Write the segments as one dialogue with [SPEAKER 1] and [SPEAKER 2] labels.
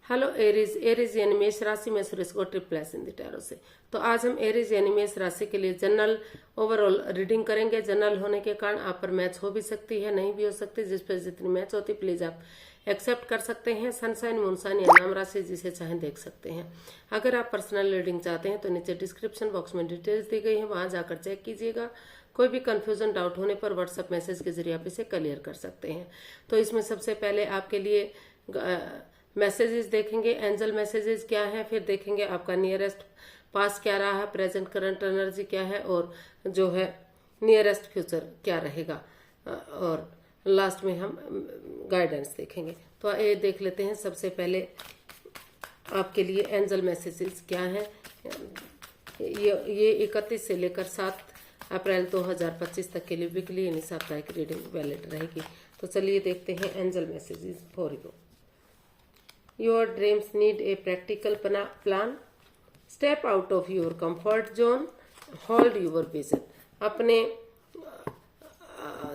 [SPEAKER 1] Hello Aries. Aries यानी मेष राशि में सुरेश को ट्रिप्लेस इन द टैरो से। तो आज हम एरीज यानी मेष राशि के लिए जनरल ओवरऑल रीडिंग करेंगे। जनरल होने के कारण आप पर मैच हो भी सकती है, नहीं भी हो सकती। जिस पर जितनी मैच होती प्लीज आप एक्सेप्ट कर सकते हैं। सनसाइन, मूनसाइन या नाम राशि जिसे चाहें देख सकते हैं। अगर आप पर्सनल रीडिंग चाहते हैं तो नीचे डिस्क्रिप्शन बॉक्स में डिटेल्स दी गई है, वहां जाकर चेक कीजिएगा। कोई भी कंफ्यूजन डाउट होने पर व्हाट्सएप मैसेज के जरिए आप इसे क्लियर कर सकते हैं। तो इसमें सबसे पहले आपके लिए मैसेजेस देखेंगे, एंजल मैसेजेस क्या है, फिर देखेंगे आपका नियरेस्ट पास क्या रहा है, प्रेजेंट करंट एनर्जी क्या है और जो है नियरेस्ट फ्यूचर क्या रहेगा, और लास्ट में हम गाइडेंस देखेंगे। तो ये देख लेते हैं। सबसे पहले आपके लिए एंजल मैसेजेस क्या है। ये 31 से लेकर 7 अप्रैल 2025 तक के लिए वीकली यानी साप्ताहिक रीडिंग वैलिड रहेगी। तो चलिए देखते हैं angel messages for you. Your dreams need a practical plan. Step out of your comfort zone. Hold your vision. अपने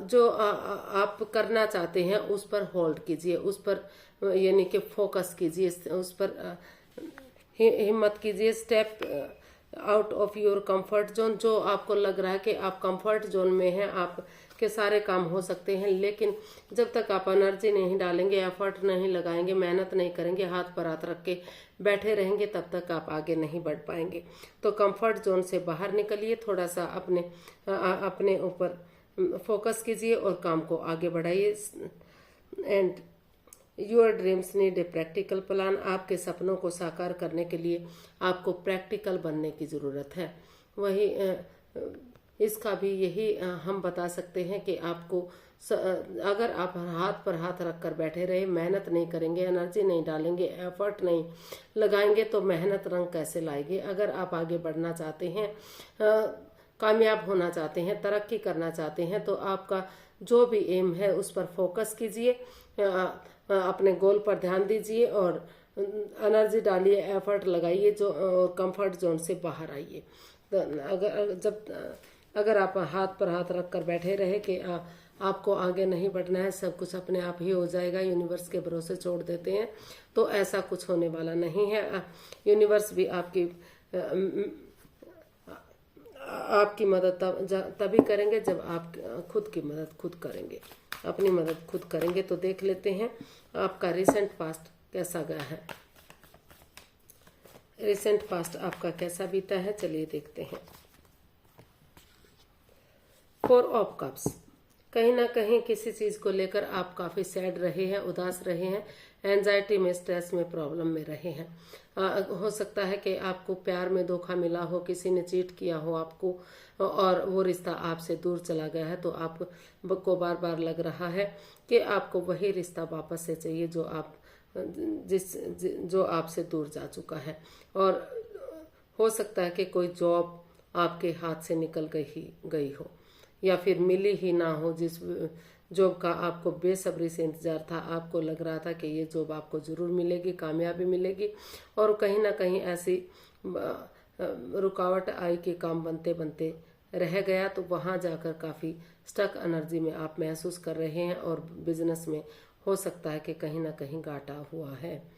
[SPEAKER 1] जो आप करना चाहते हैं उस पर होल्ड कीजिए, उस पर यानी कि फोकस कीजिए, उस पर हिम्मत कीजिए। Step out of your comfort zone. जो आपको लग रहा है कि आप कंफर्ट जोन में हैं, आपके सारे काम हो सकते हैं, लेकिन जब तक आप एनर्जी नहीं डालेंगे, एफर्ट नहीं लगाएंगे, मेहनत नहीं करेंगे, हाथ पर हाथ रख के बैठे रहेंगे, तब तक आप आगे नहीं बढ़ पाएंगे। तो कंफर्ट जोन से बाहर निकलिए, थोड़ा सा अपने ऊपर फोकस कीजिए और काम को आगे बढ़ाइए। And your dreams need a practical plan. आपके सपनों को साकार करने के लिए आपको प्रैक्टिकल बनने की ज़रूरत है। वही इसका भी यही हम बता सकते हैं कि आपको अगर आप हाथ पर हाथ रख कर बैठे रहे, मेहनत नहीं करेंगे, एनर्जी नहीं डालेंगे, एफर्ट नहीं लगाएंगे तो मेहनत रंग कैसे लाएगी। अगर आप आगे बढ़ना चाहते हैं, कामयाब होना चाहते हैं, तरक्की करना चाहते हैं, तो आपका जो भी एम है उस पर फोकस कीजिए, अपने गोल पर ध्यान दीजिए और एनर्जी डालिए, एफर्ट लगाइए, जो और कंफर्ट जोन से बाहर आइए। अगर आप हाथ पर हाथ रख कर बैठे रहे कि आपको आगे नहीं बढ़ना है, सब कुछ अपने आप ही हो जाएगा, यूनिवर्स के भरोसे छोड़ देते हैं, तो ऐसा कुछ होने वाला नहीं है। यूनिवर्स भी आपकी मदद तभी करेंगे जब आप खुद की मदद खुद करेंगे, अपनी मदद खुद करेंगे। तो देख लेते हैं आपका रिसेंट पास्ट कैसा गया है। रिसेंट पास्ट आपका कैसा बीता है, चलिए देखते हैं। 4 ऑफ कप्स। कहीं ना कहीं किसी चीज को लेकर आप काफी सैड रहे हैं, उदास रहे हैं, एंजाइटी में, स्ट्रेस में, प्रॉब्लम में रहे हैं। हो सकता है कि आपको प्यार में धोखा मिला हो, किसी ने चीट किया हो आपको और वो रिश्ता आपसे दूर चला गया है। तो आपको बार बार लग रहा है कि आपको वही रिश्ता वापस से चाहिए जो आपसे दूर जा चुका है। और हो सकता है कि कोई जॉब आपके हाथ से निकल गई हो या फिर मिली ही ना हो। जिस जॉब का आपको बेसब्री से इंतजार था, आपको लग रहा था कि ये जॉब आपको जरूर मिलेगी, कामयाबी मिलेगी, और कहीं ना कहीं ऐसी रुकावट आई कि काम बनते बनते रह गया। तो वहां जाकर काफी स्टक एनर्जी में आप महसूस कर रहे हैं और बिजनेस में हो सकता है कि कहीं ना कहीं घाटा हुआ है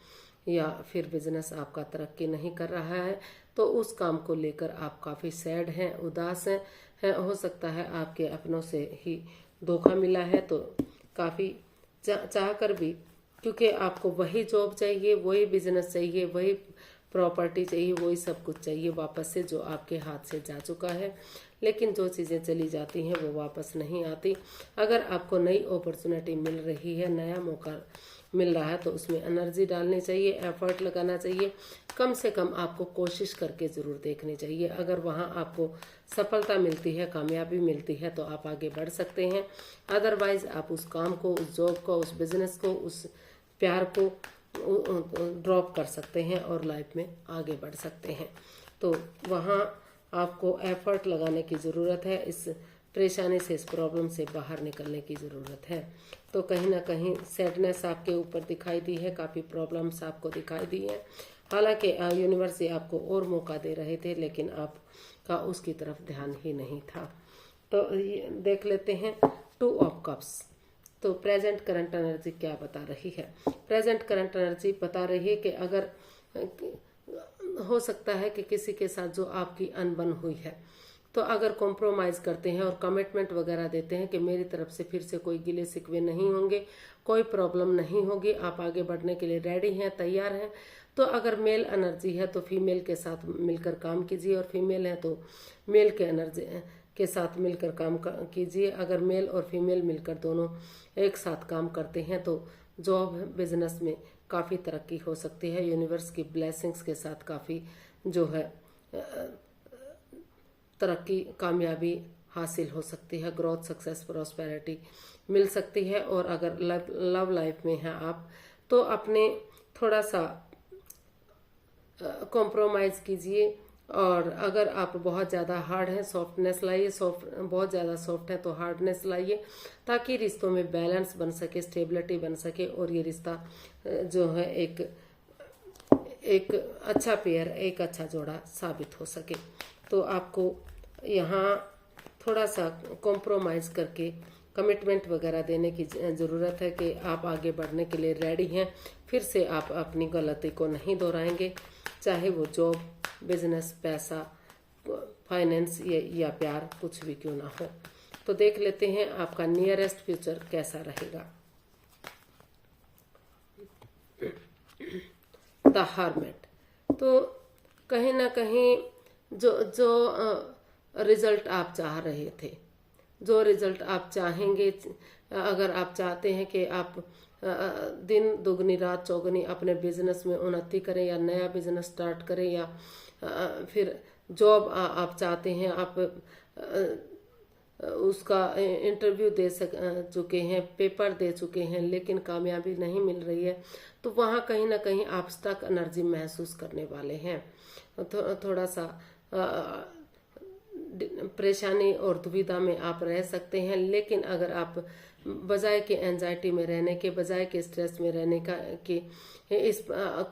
[SPEAKER 1] या फिर बिजनेस आपका तरक्की नहीं कर रहा है। तो उस काम को लेकर आप काफी सैड हैं, उदास हैं। हो सकता है आपके अपनों से ही धोखा मिला है, तो काफी चाह कर भी, क्योंकि आपको वही जॉब चाहिए, वही बिजनेस चाहिए, वही प्रॉपर्टी चाहिए, वही सब कुछ चाहिए वापस से जो आपके हाथ से जा चुका है। लेकिन जो चीज़ें चली जाती हैं वो वापस नहीं आती। अगर आपको नई अपॉर्चुनिटी मिल रही है, नया मौका मिल रहा है, तो उसमें एनर्जी डालनी चाहिए, एफर्ट लगाना चाहिए। कम से कम आपको कोशिश करके ज़रूर देखनी चाहिए। अगर वहाँ आपको सफलता मिलती है, कामयाबी मिलती है, तो आप आगे बढ़ सकते हैं। अदरवाइज आप उस काम को, उस जॉब को, उस बिजनेस को, उस प्यार को ड्रॉप कर सकते हैं और लाइफ में आगे बढ़ सकते हैं। तो वहाँ आपको एफर्ट लगाने की ज़रूरत है। इस परेशानी से, इस प्रॉब्लम से बाहर निकलने की ज़रूरत है। तो कहीं ना कहीं सैडनेस आपके ऊपर दिखाई दी है, काफ़ी प्रॉब्लम्स आपको दिखाई दी है। हालांकि यूनिवर्स आपको और मौका दे रहे थे, लेकिन आपका उसकी तरफ ध्यान ही नहीं था। तो देख लेते हैं 2 ऑफ कप्स। तो प्रेजेंट करंट एनर्जी क्या बता रही है? प्रेजेंट करंट एनर्जी बता रही है कि अगर हो सकता है कि किसी के साथ जो आपकी अनबन हुई है, तो अगर कॉम्प्रोमाइज करते हैं और कमिटमेंट वगैरह देते हैं कि मेरी तरफ से फिर से कोई गिले शिकवे नहीं होंगे, कोई प्रॉब्लम नहीं होगी, आप आगे बढ़ने के लिए रेडी हैं, तैयार हैं, तो अगर मेल एनर्जी है तो फीमेल के साथ मिलकर काम कीजिए, और फीमेल है तो मेल के एनर्जी के साथ मिलकर काम कीजिए। अगर मेल और फीमेल मिलकर दोनों एक साथ काम करते हैं तो जॉब बिजनेस में काफ़ी तरक्की हो सकती है। यूनिवर्स की ब्लेसिंग्स के साथ काफ़ी जो है तरक्की, कामयाबी हासिल हो सकती है, ग्रोथ, सक्सेस, प्रॉस्पेरिटी मिल सकती है। और अगर लव लाइफ में हैं आप तो अपने थोड़ा सा कॉम्प्रोमाइज कीजिए, और अगर आप बहुत ज़्यादा हार्ड हैं, सॉफ्टनेस लाइए, बहुत ज़्यादा सॉफ्ट है तो हार्डनेस लाइए, ताकि रिश्तों में बैलेंस बन सके, स्टेबिलिटी बन सके, और ये रिश्ता जो है एक अच्छा पेयर, एक अच्छा जोड़ा साबित हो सके। तो आपको यहाँ थोड़ा सा कॉम्प्रोमाइज करके कमिटमेंट वगैरह देने की ज़रूरत है कि आप आगे बढ़ने के लिए रेडी हैं। फिर से आप अपनी गलती को नहीं दोहराएंगे, चाहे वो जॉब, बिजनेस, पैसा, फाइनेंस या प्यार, कुछ भी क्यों ना हो। तो देख लेते हैं आपका नियरेस्ट फ्यूचर कैसा रहेगा। द हर्मिट, तो कहीं ना कहीं जो रिजल्ट आप चाह रहे थे, जो रिजल्ट आप चाहेंगे, अगर आप चाहते हैं कि आप दिन दुगनी रात चौगनी अपने बिजनेस में उन्नति करें, या नया बिजनेस स्टार्ट करें, या फिर जॉब आप चाहते हैं, आप उसका इंटरव्यू दे चुके हैं, पेपर दे चुके हैं, लेकिन कामयाबी नहीं मिल रही है, तो वहाँ कहीं ना कहीं आप स्टक एनर्जी महसूस करने वाले हैं। थोड़ा सा परेशानी और दुविधा में आप रह सकते हैं। लेकिन अगर आप बजाय के एंजाइटी में रहने के, बजाय के स्ट्रेस में रहने का कि इस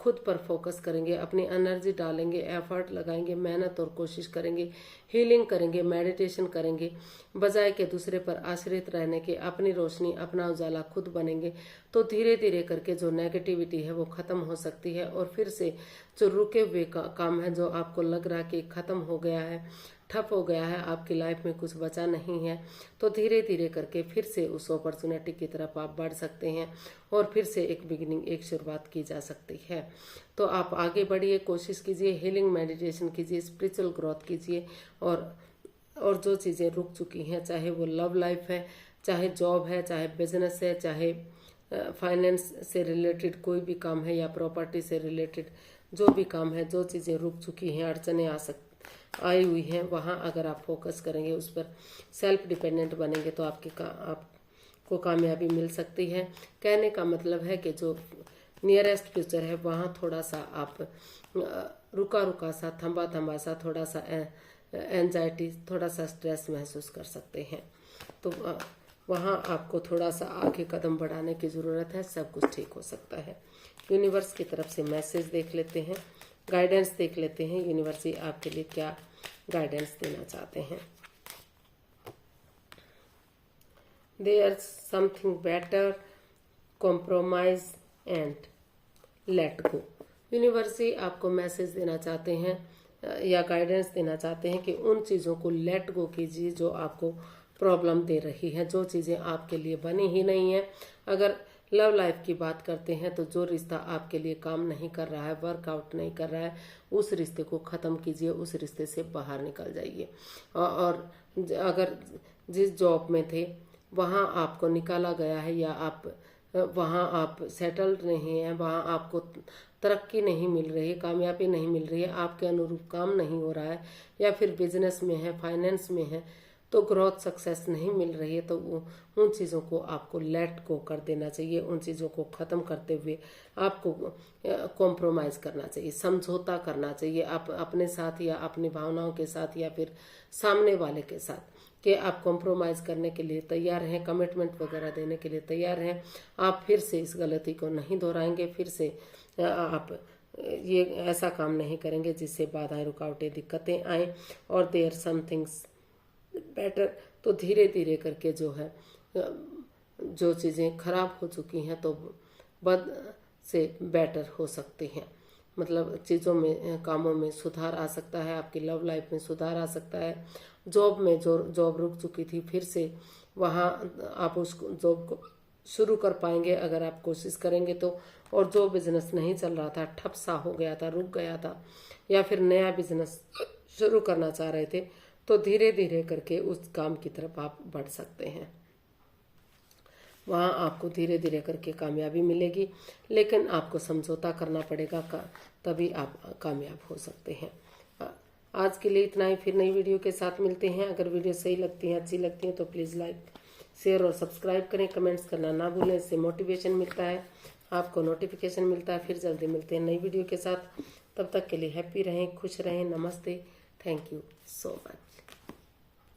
[SPEAKER 1] खुद पर फोकस करेंगे, अपनी एनर्जी डालेंगे, एफर्ट लगाएंगे, मेहनत और कोशिश करेंगे, हीलिंग करेंगे, मेडिटेशन करेंगे, बजाय के दूसरे पर आश्रित रहने के अपनी रोशनी, अपना उजाला खुद बनेंगे, तो धीरे धीरे करके जो नेगेटिविटी है वो खत्म हो सकती है। और फिर से जो रुके हुए काम है, जो आपको लग रहा कि खत्म हो गया है, ठप हो गया है, आपकी लाइफ में कुछ बचा नहीं है, तो धीरे धीरे करके फिर से उस अपॉर्चुनिटी की तरफ आप बढ़ सकते हैं, और फिर से एक बिगिनिंग, एक शुरुआत की जा सकती है। तो आप आगे बढ़िए, कोशिश कीजिए, हीलिंग मेडिटेशन कीजिए, स्पिरिचुअल ग्रोथ कीजिए, और जो चीज़ें रुक चुकी हैं, चाहे वो लव लाइफ है, चाहे जॉब है, चाहे बिजनेस है, चाहे फाइनेंस से रिलेटेड कोई भी काम है, या प्रॉपर्टी से रिलेटेड जो भी काम है, जो चीज़ें रुक चुकी हैं, अड़चने आई हुई हैं, वहाँ अगर आप फोकस करेंगे, उस पर सेल्फ डिपेंडेंट बनेंगे, तो आपको कामयाबी मिल सकती है। कहने का मतलब है कि जो नियरेस्ट फ्यूचर है वहाँ थोड़ा सा आप रुका रुका सा, थंबा सा, थोड़ा सा एंजाइटी, थोड़ा सा स्ट्रेस महसूस कर सकते हैं। तो वहाँ आपको थोड़ा सा आगे कदम बढ़ाने की ज़रूरत है, सब कुछ ठीक हो सकता है। यूनिवर्स की तरफ से मैसेज देख लेते हैं, गाइडेंस देख लेते हैं, यूनिवर्स आपके लिए क्या गाइडेंस देना चाहते हैं। There something better, compromise and let go. Universe आपको मैसेज देना चाहते हैं या गाइडेंस देना चाहते हैं कि उन चीज़ों को लेट गो कीजिए जो आपको प्रॉब्लम दे रही है, जो चीज़ें आपके लिए बनी ही नहीं है। अगर लव लाइफ की बात करते हैं तो जो रिश्ता आपके लिए काम नहीं कर रहा है, वर्कआउट नहीं कर रहा है, उस रिश्ते को ख़त्म कीजिए, उस रिश्ते से बाहर निकल जाइए। और अगर जिस जॉब में थे वहाँ आपको निकाला गया है, या वहाँ आप सेटल्ड नहीं हैं, वहाँ आपको तरक्की नहीं मिल रही, कामयाबी नहीं मिल रही है, आपके अनुरूप काम नहीं हो रहा है, या फिर बिजनेस में है, फाइनेंस में है, तो ग्रोथ सक्सेस नहीं मिल रही है, तो उन चीज़ों को आपको लेट गो कर देना चाहिए। उन चीज़ों को ख़त्म करते हुए आपको कॉम्प्रोमाइज़ करना चाहिए, समझौता करना चाहिए, आप अपने साथ या अपनी भावनाओं के साथ, या फिर सामने वाले के साथ, कि आप कॉम्प्रोमाइज़ करने के लिए तैयार हैं, कमिटमेंट वगैरह देने के लिए तैयार हैं। आप फिर से इस गलती को नहीं दोहराएंगे, फिर से आप ये ऐसा काम नहीं करेंगे जिससे बाधाएं, रुकावटें, दिक्कतें आएँ। और देयर समथिंग्स बेटर, तो धीरे धीरे करके जो है जो चीज़ें खराब हो चुकी हैं तो बद से बेटर हो सकती हैं। मतलब चीज़ों में, कामों में सुधार आ सकता है, आपकी लव लाइफ में सुधार आ सकता है। जॉब में जो जॉब रुक चुकी थी फिर से वहाँ आप उस जॉब को शुरू कर पाएंगे अगर आप कोशिश करेंगे तो। और जो बिजनेस नहीं चल रहा था, ठप सा हो गया था, रुक गया था, या फिर नया बिजनेस शुरू करना चाह रहे थे, तो धीरे धीरे करके उस काम की तरफ आप बढ़ सकते हैं। वहाँ आपको धीरे धीरे करके कामयाबी मिलेगी, लेकिन आपको समझौता करना पड़ेगा, तभी आप कामयाब हो सकते हैं। आज के लिए इतना ही, फिर नई वीडियो के साथ मिलते हैं। अगर वीडियो सही लगती है, अच्छी लगती है तो प्लीज़ लाइक, शेयर और सब्सक्राइब करें। कमेंट्स करना ना भूलें, इससे मोटिवेशन मिलता है, आपको नोटिफिकेशन मिलता है। फिर जल्दी मिलते हैं नई वीडियो के साथ। तब तक के लिए हैप्पी रहें, खुश रहें। नमस्ते, थैंक यू सो मच।